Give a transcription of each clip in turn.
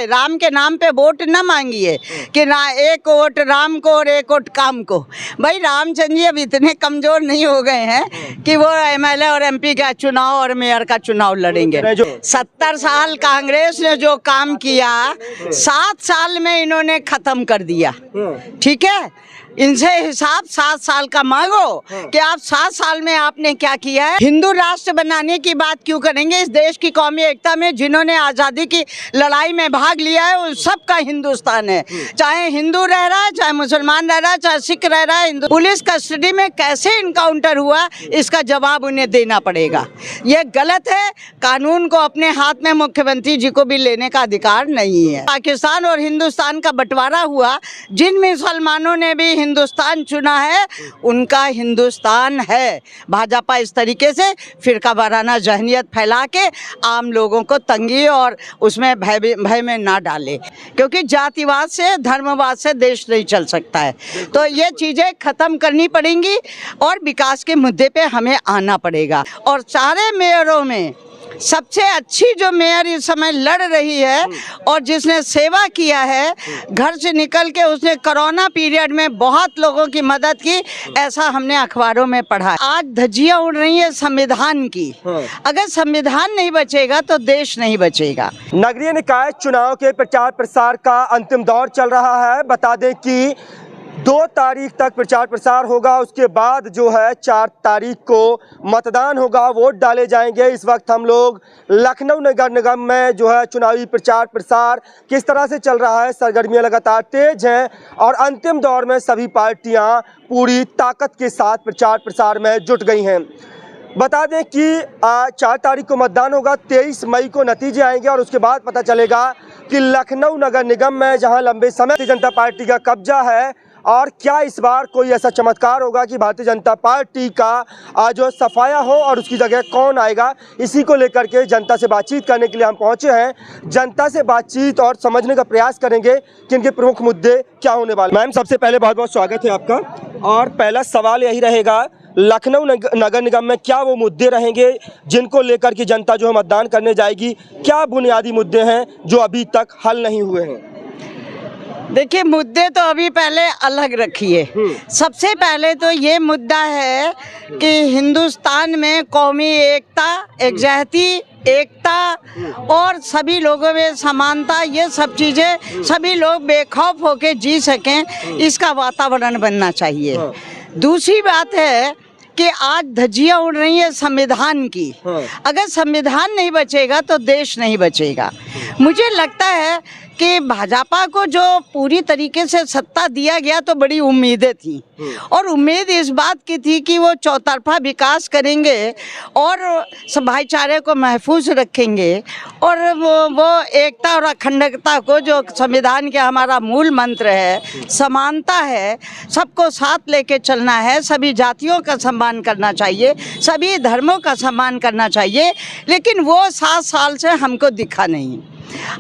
मांगिए, राम के नाम पे वोट न मांगिए कि ना एक वोट राम को और एक वोट काम को। भाई रामचंद्र जी अब इतने कमजोर नहीं हो गए हैं कि वो एमएलए और एमपी का चुनाव और मेयर का चुनाव लड़ेंगे। 70 साल कांग्रेस ने जो काम किया 7 साल में इन्होंने खत्म कर दिया। ठीक है, इनसे हिसाब 7 साल का मांगो कि आप 7 साल में आपने क्या किया है। हिंदू राष्ट्र बनाने की बात क्यों करेंगे? इस देश की कौमी एकता में जिन्होंने आज़ादी की लड़ाई में भाग लिया है उन सबका हिंदुस्तान है, चाहे हिंदू रह रहा है, चाहे मुसलमान रह रहा है, चाहे सिख रह रहा है। हिंदू पुलिस कस्टडी में कैसे इनकाउंटर हुआ इसका जवाब उन्हें देना पड़ेगा। ये गलत है। कानून को अपने हाथ में मुख्यमंत्री जी को भी लेने का अधिकार नहीं है। पाकिस्तान और हिंदुस्तान का बंटवारा हुआ, जिन मुसलमानों ने भी हिंदुस्तान चुना है उनका हिंदुस्तान है। भाजपा इस तरीके से फिरका वाराना जहनियत फैला के आम लोगों को तंगी और उसमें भय में ना डाले, क्योंकि जातिवाद से धर्मवाद से देश नहीं चल सकता है। तो ये चीज़ें खत्म करनी पड़ेंगी और विकास के मुद्दे पे हमें आना पड़ेगा। और सारे मेयरों में सबसे अच्छी जो मेयर इस समय लड़ रही है और जिसने सेवा किया है, घर से निकल के उसने कोरोना पीरियड में बहुत लोगों की मदद की, ऐसा हमने अखबारों में पढ़ा। आज धज्जियां उड़ रही है संविधान की। अगर संविधान नहीं बचेगा तो देश नहीं बचेगा। नगरीय निकाय चुनाव के प्रचार प्रसार का अंतिम दौर चल रहा है। बता दें कि 2 तारीख तक प्रचार प्रसार होगा, उसके बाद जो है 4 तारीख को मतदान होगा, वोट डाले जाएंगे। इस वक्त हम लोग लखनऊ नगर निगम में जो है चुनावी प्रचार प्रसार किस तरह से चल रहा है, सरगर्मियां लगातार तेज हैं और अंतिम दौर में सभी पार्टियां पूरी ताकत के साथ प्रचार प्रसार में जुट गई हैं। बता दें कि 4 तारीख को मतदान होगा, 23 मई को नतीजे आएंगे और उसके बाद पता चलेगा कि लखनऊ नगर निगम में जहां लंबे समय से जनता पार्टी का कब्जा है और क्या इस बार कोई ऐसा चमत्कार होगा कि भारतीय जनता पार्टी का जो सफाया हो और उसकी जगह कौन आएगा, इसी को लेकर के जनता से बातचीत करने के लिए हम पहुंचे हैं। जनता से बातचीत और समझने का प्रयास करेंगे कि इनके प्रमुख मुद्दे क्या होने वाले। मैम, सबसे पहले बहुत बहुत स्वागत है आपका और पहला सवाल यही रहेगा, लखनऊ नगर निगम में क्या वो मुद्दे रहेंगे जिनको लेकर के जनता जो है मतदान करने जाएगी? क्या बुनियादी मुद्दे हैं जो अभी तक हल नहीं हुए हैं? देखिए, मुद्दे तो अभी पहले अलग रखिए। सबसे पहले तो ये मुद्दा है कि हिंदुस्तान में कौमी एकता, एकजहती, एकता और सभी लोगों में समानता, ये सब चीज़ें सभी लोग बेखौफ होकर जी सकें, इसका वातावरण बनना चाहिए। दूसरी बात है कि आज धज्जियां उड़ रही है संविधान की। अगर संविधान नहीं बचेगा तो देश नहीं बचेगा। मुझे लगता है कि भाजपा को जो पूरी तरीके से सत्ता दिया गया तो बड़ी उम्मीदें थी और उम्मीद इस बात की थी कि वो चौतरफा विकास करेंगे और भाईचारे को महफूज रखेंगे और वो एकता और अखंडता को, जो संविधान के हमारा मूल मंत्र है, समानता है, सबको साथ लेके चलना है, सभी जातियों का सम्मान करना चाहिए, सभी धर्मों का सम्मान करना चाहिए, लेकिन वो 7 साल से हमको दिखा नहीं।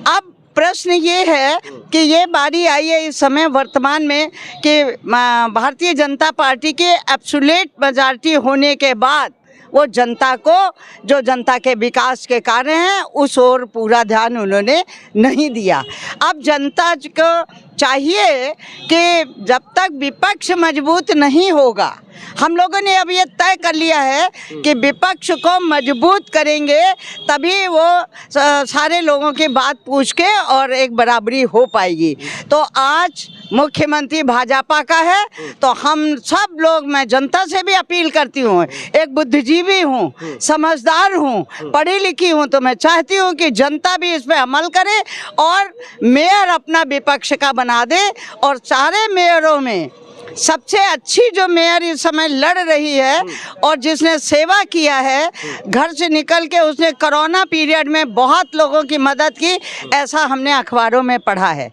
अब प्रश्न ये है कि ये बारी आई है इस समय वर्तमान में कि भारतीय जनता पार्टी के एब्सोल्यूट मेजॉरिटी होने के बाद वो जनता को, जो जनता के विकास के कार्य हैं, उस ओर पूरा ध्यान उन्होंने नहीं दिया। अब जनता को चाहिए कि जब तक विपक्ष मजबूत नहीं होगा, हम लोगों ने अब ये तय कर लिया है कि विपक्ष को मजबूत करेंगे तभी वो सारे लोगों की बात पूछ के और एक बराबरी हो पाएगी। तो आज मुख्यमंत्री भाजपा का है तो हम सब लोग, मैं जनता से भी अपील करती हूँ, एक बुद्धिजीवी हूँ, समझदार हूँ, पढ़ी लिखी हूँ, तो मैं चाहती हूँ कि जनता भी इस पर अमल करे और मेयर अपना विपक्ष का बना दे। और सारे मेयरों में सबसे अच्छी जो मेयर इस समय लड़ रही है और जिसने सेवा किया है, घर से निकल के उसने कोरोना पीरियड में बहुत लोगों की मदद की, ऐसा हमने अखबारों में पढ़ा है।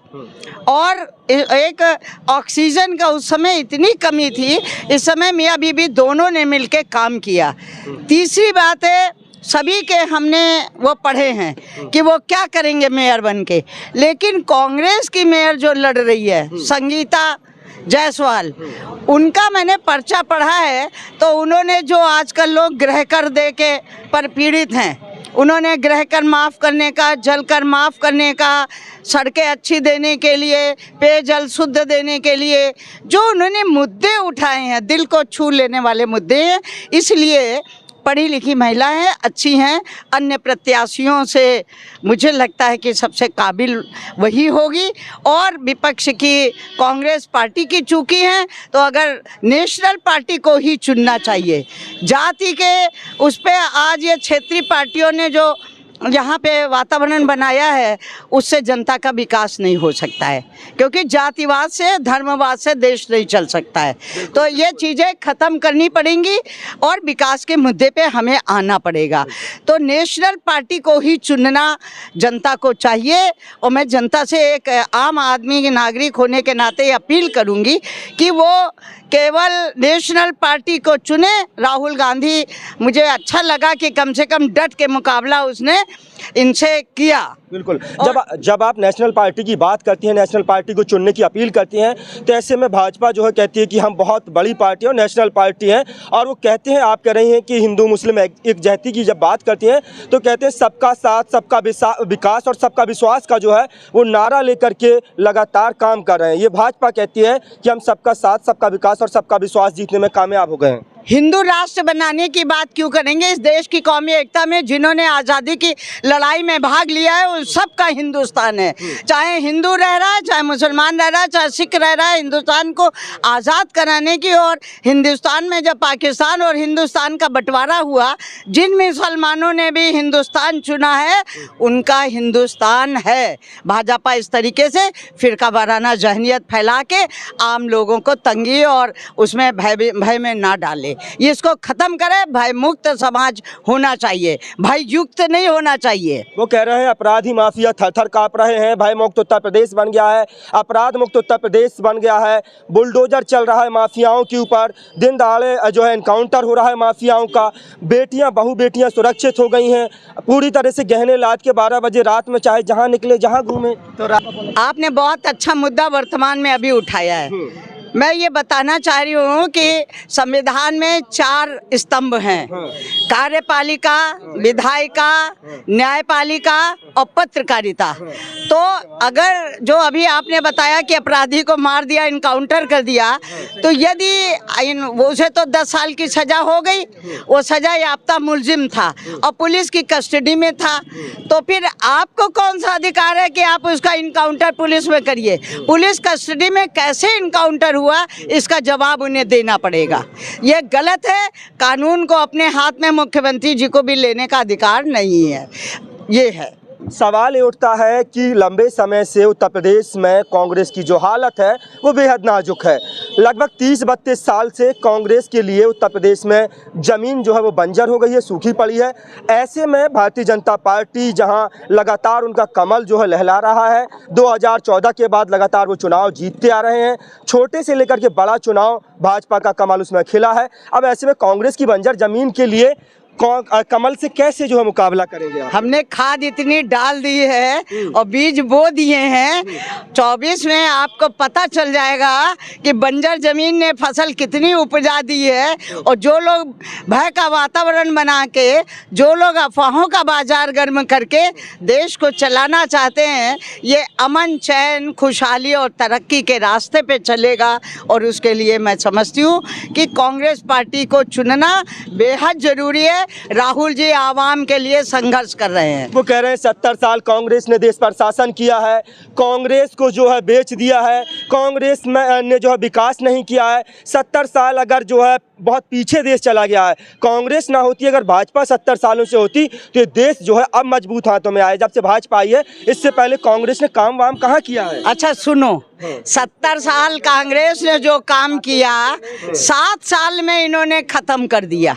और एक ऑक्सीजन का उस समय इतनी कमी थी, इस समय मियाँ बीबी दोनों ने मिलके काम किया। तीसरी बात है, सभी के हमने वो पढ़े हैं कि वो क्या करेंगे मेयर बन के, लेकिन कांग्रेस की मेयर जो लड़ रही है, संगीता जायसवाल, उनका मैंने पर्चा पढ़ा है। तो उन्होंने जो आजकल लोग गृह कर दे के पर पीड़ित हैं उन्होंने गृह कर माफ़ करने का, जल कर माफ़ करने का, सड़कें अच्छी देने के लिए, पेयजल शुद्ध देने के लिए जो उन्होंने मुद्दे उठाए हैं, दिल को छू लेने वाले मुद्दे हैं। इसलिए पढ़ी लिखी महिलाएं अच्छी हैं। अन्य प्रत्याशियों से मुझे लगता है कि सबसे काबिल वही होगी। और विपक्ष की कांग्रेस पार्टी की चूकी हैं तो अगर नेशनल पार्टी को ही चुनना चाहिए। जाति के उस पे आज ये क्षेत्रीय पार्टियों ने जो यहाँ पे वातावरण बनाया है उससे जनता का विकास नहीं हो सकता है, क्योंकि जातिवाद से, धर्मवाद से देश नहीं चल सकता है। तो ये चीज़ें ख़त्म करनी पड़ेंगी और विकास के मुद्दे पे हमें आना पड़ेगा। तो नेशनल पार्टी को ही चुनना जनता को चाहिए। और मैं जनता से एक आम आदमी के नागरिक होने के नाते अपील करूँगी कि वो केवल नेशनल पार्टी को चुने। राहुल गांधी, मुझे अच्छा लगा कि कम से कम डट के मुकाबला उसने इनसे किया। बिल्कुल। जब आप नेशनल पार्टी की बात करती हैं, नेशनल पार्टी को चुनने की अपील करती हैं, तो ऐसे में भाजपा जो है कहती है कि हम बहुत बड़ी पार्टी और नेशनल पार्टी हैं। और वो कहते हैं, आप कह रही हैं कि हिंदू मुस्लिम एकजहती की जब बात करती हैं तो कहते हैं सबका साथ, सबका विकास और सबका विश्वास का जो है वो नारा लेकर के लगातार काम कर रहे हैं। ये भाजपा कहती है कि हम सबका साथ, सबका विकास और सबका विश्वास जीतने में कामयाब हो गए हैं। हिंदू राष्ट्र बनाने की बात क्यों करेंगे? इस देश की कौमी एकता में जिन्होंने आज़ादी की लड़ाई में भाग लिया है उन सबका हिंदुस्तान है। चाहे हिंदू रह रहा है, चाहे मुसलमान रह रहा है, चाहे सिख रह रहा है, हिंदुस्तान को आज़ाद कराने की। और हिंदुस्तान में जब पाकिस्तान और हिंदुस्तान का बंटवारा हुआ, जिन मुसलमानों ने भी हिंदुस्तान चुना है उनका हिंदुस्तान है। भाजपा इस तरीके से फिरका वाराना जहनियत फैला के आम लोगों को तंगी और उसमें भय में ना डाले। ये इसको खत्म करे। भय मुक्त समाज होना चाहिए, भय युक्त नहीं होना चाहिए। वो कह रहे हैं अपराधी माफिया थर थर कांप रहे हैं, भय मुक्त उत्तर प्रदेश बन गया है, अपराध मुक्त उत्तर प्रदेश बन गया है, बुलडोजर चल रहा है माफियाओं के ऊपर, दिन दहाड़े जो है एनकाउंटर हो रहा है माफियाओं का, बेटियां बहू बेटियां सुरक्षित हो गई हैं पूरी तरह से। गहने रात के 12 बजे रात में चाहे जहां निकले जहां घूमे। तो आपने बहुत अच्छा मुद्दा वर्तमान में अभी उठाया है। मैं ये बताना चाह रही हूँ कि संविधान में 4 स्तंभ हैं, कार्यपालिका, विधायिका, न्यायपालिका और पत्रकारिता। तो अगर जो अभी आपने बताया कि अपराधी को मार दिया, इनकाउंटर कर दिया, तो यदि उसे तो 10 साल की सजा हो गई, वो सजा याफ्ता मुलजिम था और पुलिस की कस्टडी में था, तो फिर आपको कौन सा अधिकार है कि आप उसका इनकाउंटर पुलिस में करिए? पुलिस कस्टडी में कैसे इनकाउंटर हुआ इसका जवाब उन्हें देना पड़ेगा। ये गलत है। कानून को अपने हाथ में मुख्यमंत्री जी को भी लेने का अधिकार नहीं है। ये है सवाल ये उठता है कि लंबे समय से उत्तर प्रदेश में कांग्रेस की जो हालत है वो बेहद नाजुक है। लगभग 30-32 साल से कांग्रेस के लिए उत्तर प्रदेश में ज़मीन जो है वो बंजर हो गई है, सूखी पड़ी है। ऐसे में भारतीय जनता पार्टी जहां लगातार उनका कमल जो है लहला रहा है, 2014 के बाद लगातार वो चुनाव जीतते आ रहे हैं, छोटे से लेकर के बड़ा चुनाव भाजपा का कमल उसमें खिला है। अब ऐसे में कांग्रेस की बंजर ज़मीन के लिए कमल से कैसे जो है मुकाबला करेंगे आप? हमने खाद इतनी डाल दी है और बीज बो दिए हैं, 24 में आपको पता चल जाएगा कि बंजर जमीन ने फसल कितनी उपजा दी है। और जो लोग भय का वातावरण बना के, जो लोग अफवाहों का बाजार गर्म करके देश को चलाना चाहते हैं, ये अमन, चैन, खुशहाली और तरक्की के रास्ते पे चलेगा। और उसके लिए मैं समझती हूँ कि कांग्रेस पार्टी को चुनना बेहद ज़रूरी है। राहुल जी आवाम के लिए संघर्ष कर रहे हैं। वो कह रहे हैं 70 साल कांग्रेस ने देश पर शासन किया है, कांग्रेस को जो है बेच दिया है, कांग्रेस ने जो है विकास नहीं किया है। 70 साल अगर जो है बहुत पीछे देश चला गया है। कांग्रेस ना होती, अगर भाजपा 70 सालों से होती तो ये देश जो है अब मजबूत हाथों में आए। जब से भाजपा आई है, इससे पहले कांग्रेस ने काम वाम कहाँ किया है? अच्छा सुनो, 70 साल कांग्रेस ने जो काम किया 7 साल में इन्होंने खत्म कर दिया।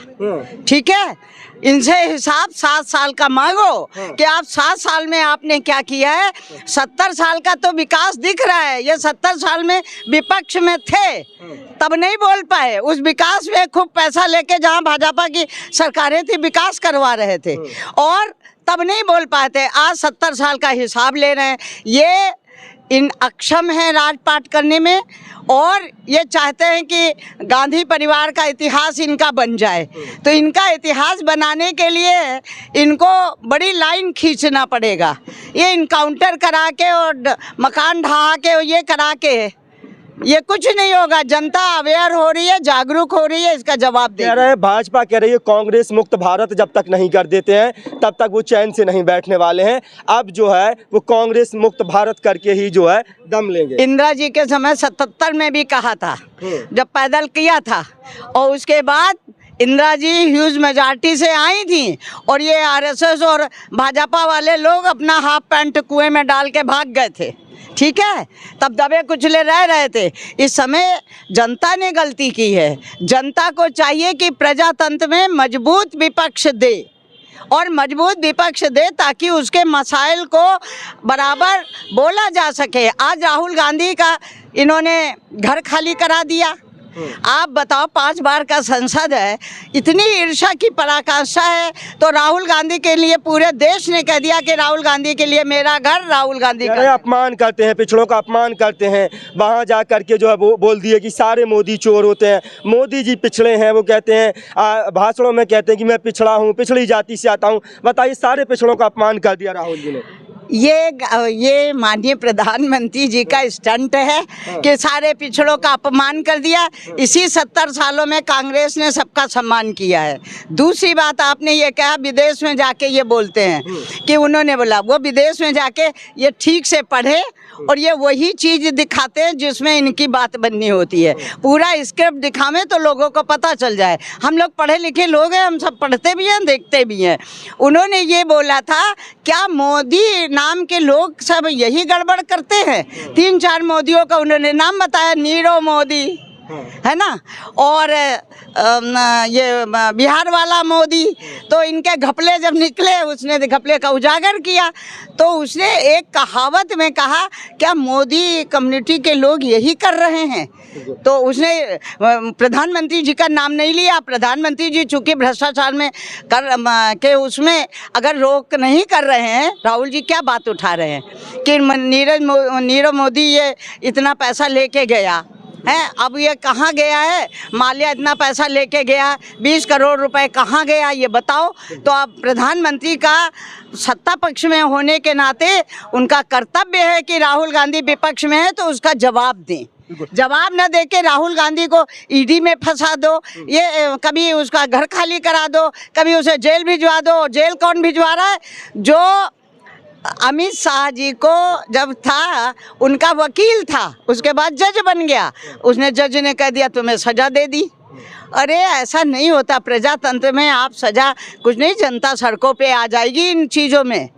ठीक है, इनसे हिसाब 7 साल का मांगो कि आप 7 साल में आपने क्या किया है। 70 साल का तो विकास दिख रहा है। ये 70 साल में विपक्ष में थे तब नहीं बोल पाए। उस विकास में खूब पैसा लेके जहां भाजपा की सरकारें थी विकास करवा रहे थे और तब नहीं बोल पाते। आज 70 साल का हिसाब ले रहे हैं। ये इन अक्षम हैं राजपाट करने में, और ये चाहते हैं कि गांधी परिवार का इतिहास इनका बन जाए। तो इनका इतिहास बनाने के लिए इनको बड़ी लाइन खींचना पड़ेगा। ये इनकाउंटर करा के और मकान ढहा के और ये करा के ये कुछ नहीं होगा। जनता अवेयर हो रही है, जागरूक हो रही है, इसका जवाब दे कह रहे हैं, भाजपा कह रही है कांग्रेस मुक्त भारत जब तक नहीं कर देते हैं तब तक वो चैन से नहीं बैठने वाले हैं। अब जो है वो कांग्रेस मुक्त भारत करके ही जो है दम लेंगे। इंदिरा जी के समय 77 में भी कहा था, जब पैदल किया था, और उसके बाद इंदिरा जी ह्यूज मेजॉरिटी से आई थी और ये आरएसएस और भाजपा वाले लोग अपना हाफ पैंट कुएं में डाल के भाग गए थे। ठीक है, तब दबे कुचले रह रहे थे। इस समय जनता ने गलती की है। जनता को चाहिए कि प्रजातंत्र में मजबूत विपक्ष दे, और मजबूत विपक्ष दे ताकि उसके मसाइल को बराबर बोला जा सके। आज राहुल गांधी का इन्होंने घर खाली करा दिया। आप बताओ, 5 बार का संसद है, इतनी ईर्ष्या की पराकाष्ठा है, तो राहुल गांधी के लिए पूरे देश ने कह दिया कि राहुल गांधी के लिए मेरा घर, राहुल गांधी का। अपमान करते हैं, पिछड़ों का अपमान करते हैं। वहाँ जा करके जो है वो बोल दिए कि सारे मोदी चोर होते हैं, मोदी जी पिछड़े हैं। वो कहते हैं भाषणों में कहते हैं कि मैं पिछड़ा हूँ, पिछड़ी जाति से आता हूँ। बताइए, सारे पिछड़ों का अपमान कर दिया राहुल जी ने। ये माननीय प्रधानमंत्री जी का स्टंट है कि सारे पिछड़ों का अपमान कर दिया। इसी 70 सालों में कांग्रेस ने सबका सम्मान किया है। दूसरी बात, आपने ये कहा विदेश में जाके ये बोलते हैं कि उन्होंने बोला, वो विदेश में जाके ये ठीक से पढ़े और ये वही चीज़ दिखाते हैं जिसमें इनकी बात बननी होती है। पूरा स्क्रिप्ट दिखावें तो लोगों को पता चल जाए। हम लोग पढ़े लिखे लोग हैं, हम सब पढ़ते भी हैं, देखते भी हैं। उन्होंने ये बोला था, क्या मोदी नाम के लोग सब यही गड़बड़ करते हैं? 3-4 मोदियों का उन्होंने नाम बताया, नीरव मोदी है ना, और ये बिहार वाला मोदी। तो इनके घपले जब निकले, उसने घपले का उजागर किया। तो उसने एक कहावत में कहा, क्या मोदी कम्युनिटी के लोग यही कर रहे हैं? तो उसने प्रधानमंत्री जी का नाम नहीं लिया। प्रधानमंत्री जी चूंकि भ्रष्टाचार में के उसमें अगर रोक नहीं कर रहे हैं, राहुल जी क्या बात उठा रहे हैं कि नीरव मोदी ये इतना पैसा लेके गया है, अब ये कहाँ गया है? माल्या इतना पैसा लेके गया, 20 करोड़ रुपए कहाँ गया, ये बताओ। तो अब प्रधानमंत्री का सत्ता पक्ष में होने के नाते उनका कर्तव्य है कि राहुल गांधी विपक्ष में है तो उसका जवाब दें। जवाब न दे के राहुल गांधी को ईडी में फंसा दो, ये कभी उसका घर खाली करा दो, कभी उसे जेल भिजवा दो। जेल कौन भिजवा रहा है? जो अमित शाह जी को जब था उनका वकील था, उसके बाद जज बन गया, उसने जज ने कह दिया तुम्हें सजा दे दी। अरे ऐसा नहीं होता प्रजातंत्र में। आप सजा कुछ नहीं, जनता सड़कों पे आ जाएगी इन चीज़ों में।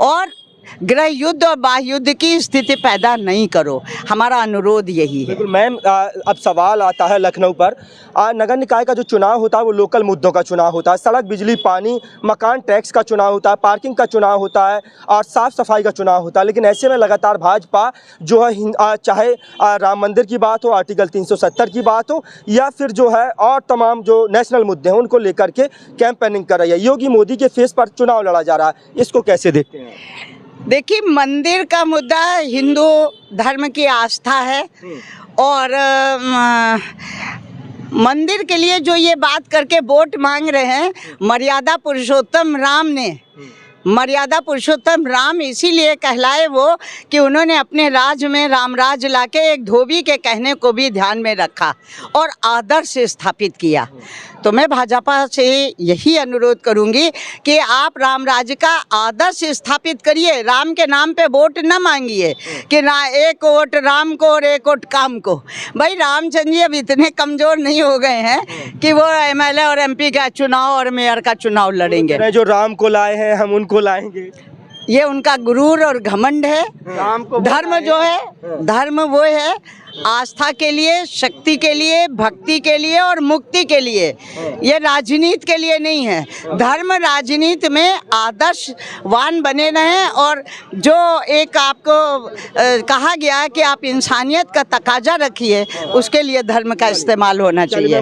और गृह युद्ध और बाह्य युद्ध की स्थिति पैदा नहीं करो, हमारा अनुरोध यही है। बिल्कुल मैम, अब सवाल आता है लखनऊ पर। नगर निकाय का जो चुनाव होता है वो लोकल मुद्दों का चुनाव होता है। सड़क, बिजली, पानी, मकान टैक्स का चुनाव होता है, पार्किंग का चुनाव होता है और साफ सफाई का चुनाव होता है। लेकिन ऐसे में लगातार भाजपा जो है, चाहे राम मंदिर की बात हो, आर्टिकल 370 की बात हो, या फिर जो है और तमाम जो नेशनल मुद्दे हैं उनको लेकर के कैंपेनिंग कर रही है। योगी मोदी के फेस पर चुनाव लड़ा जा रहा है, इसको कैसे देखते हैं? देखिए, मंदिर का मुद्दा हिंदू धर्म की आस्था है, और मंदिर के लिए जो ये बात करके वोट मांग रहे हैं, मर्यादा पुरुषोत्तम राम ने, मर्यादा पुरुषोत्तम राम इसीलिए कहलाए वो कि उन्होंने अपने राज्य में राम राज लाके एक धोबी के कहने को भी ध्यान में रखा और आदर्श स्थापित किया। तो मैं भाजपा से यही अनुरोध करूंगी कि आप राम राज्य का आदर्श स्थापित करिए। राम के नाम पे वोट न मांगिए कि एक वोट राम को और एक वोट काम को। भाई रामचंद्र जी अब इतने कमज़ोर नहीं हो गए हैं कि वो एमएलए और एमपी का चुनाव और मेयर का चुनाव लड़ेंगे। जो राम को लाए हैं हम उनको लाएंगे, ये उनका गुरूर और घमंड है। धर्म जो है, धर्म वो है आस्था के लिए, शक्ति के लिए, भक्ति के लिए और मुक्ति के लिए। ये राजनीति के लिए नहीं है। धर्म राजनीति में आदर्शवान बने रहें, और जो एक आपको कहा गया कि आप इंसानियत का तकाजा रखिए, उसके लिए धर्म का इस्तेमाल होना चाहिए।